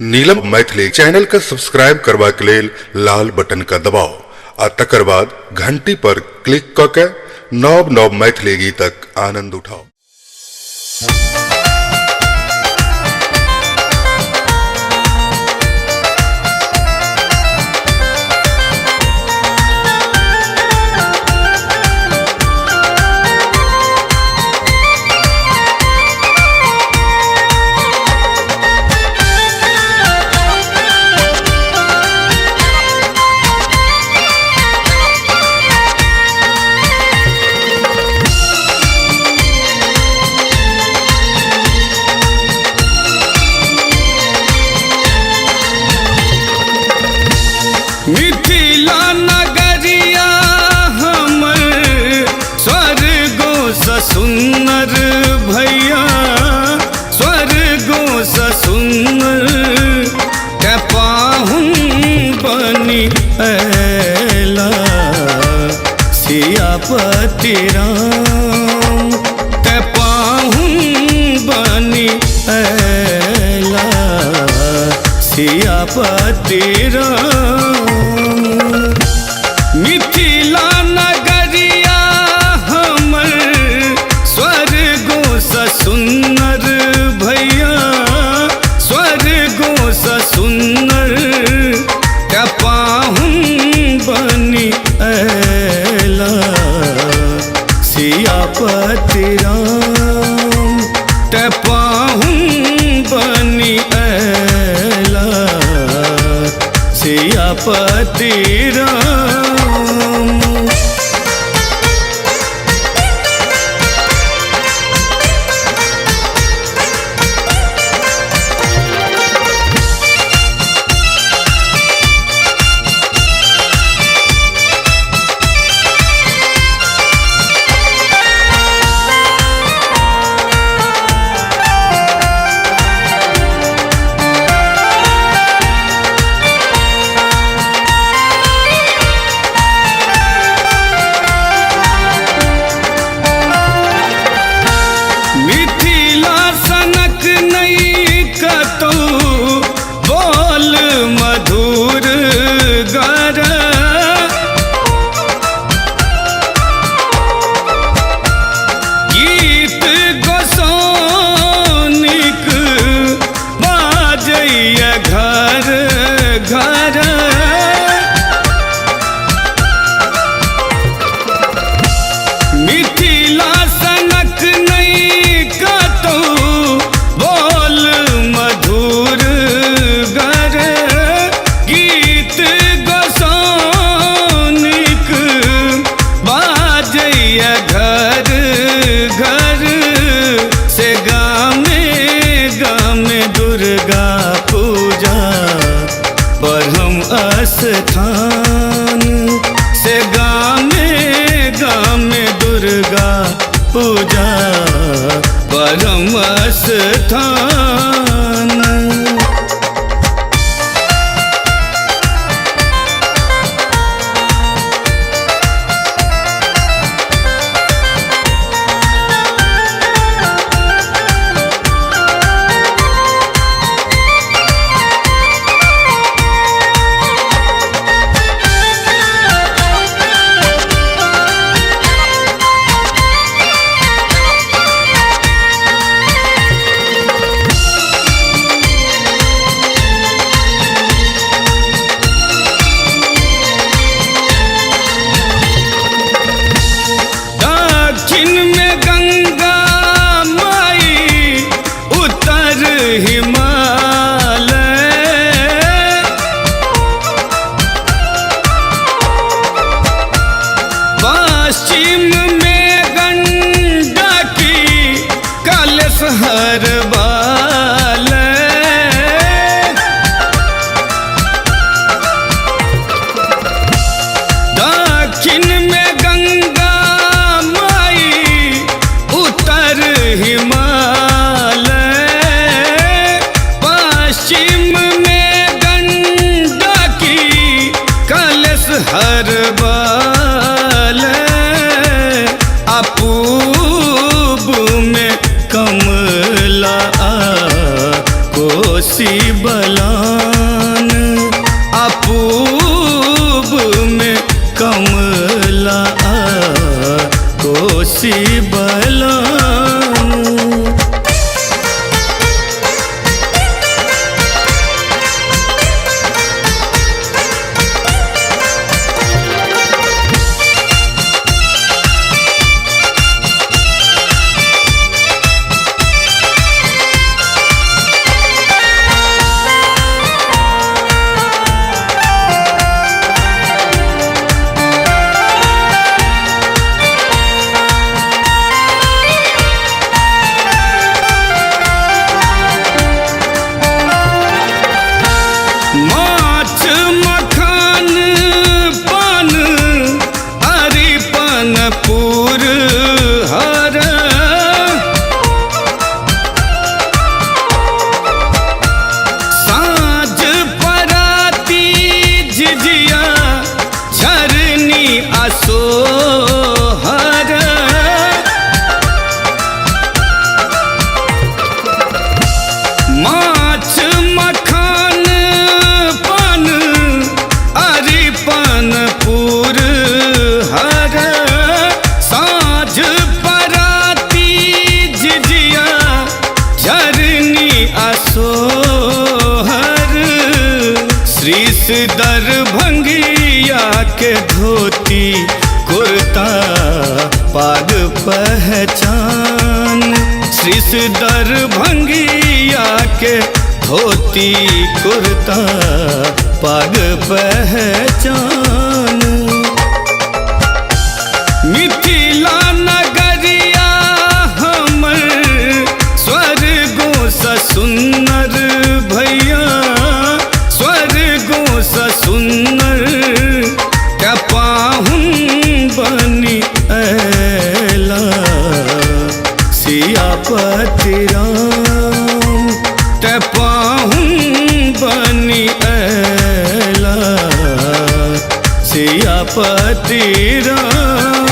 नीलम Maithili channel का subscribe करबा के लेल लाल बटन का दबाओ आ तकर बाद घंटी पर क्लिक क के नव नव मैथिली गीतक आनंद उठाओ। मिथिला नगरिया हमर स्वर्गो स सुंदर भैया, स्वर्गो स सुंदर के पाहुन बनी ऐला सियापति राम, के पाहुन बनी ऐला सियापति राम। मिथिला नगरिया हमर स्वर्गो स सुंदर भैया, स्वर्गो स सुंदर के पाहुन बनी ऐला सियापति राम, के पाहुन बनी ऐला सियापति राम। मिथिला सनक नहीं कतौ बोल मधुर गर, गीत गोसाउनिक बाजैया घर घर। मिथिला सनक नहीं कतौ बोल मधुर गर, गीत गोसाउनिक बाजैया घर घर। से गामे गामे दुर्गा पूजा परम स्थान, से गामे गामे दुर्गा पूजा परम स्थान। दक्षिण में गंगा माई, उत्तर हिमालय, पश्चिम में गंडकी कलश हर बालय। दक्षिण में गंगा माई, उत्तर हिमालय, पश्चिम में गंडकी कलश हर बालय। अपूर्व में कमला कोसी बल पलान, अपूब में कमला कोसी बलान। माछ मखान पान अरिपन पुर हर, साँझ पराती झिझिया झरनी असोहर। माछ मखान पान अरिपन पुर हर, साँझ पराती झिझिया झरनी असोहर। श्रीस दरभंगिया के धोती कुर्ता पाग पहचान, श्रीस दरभंगिया के धोती कुर्ता पाग पहचान। मिथिला नगरिया हमर स्वर्गों स सुन्नर भैया, स्वर्गों स सुन्नर क्या पाहुन बनी ऐला सियापति राम, ते पाहुन बनी ऐला सियापति राम।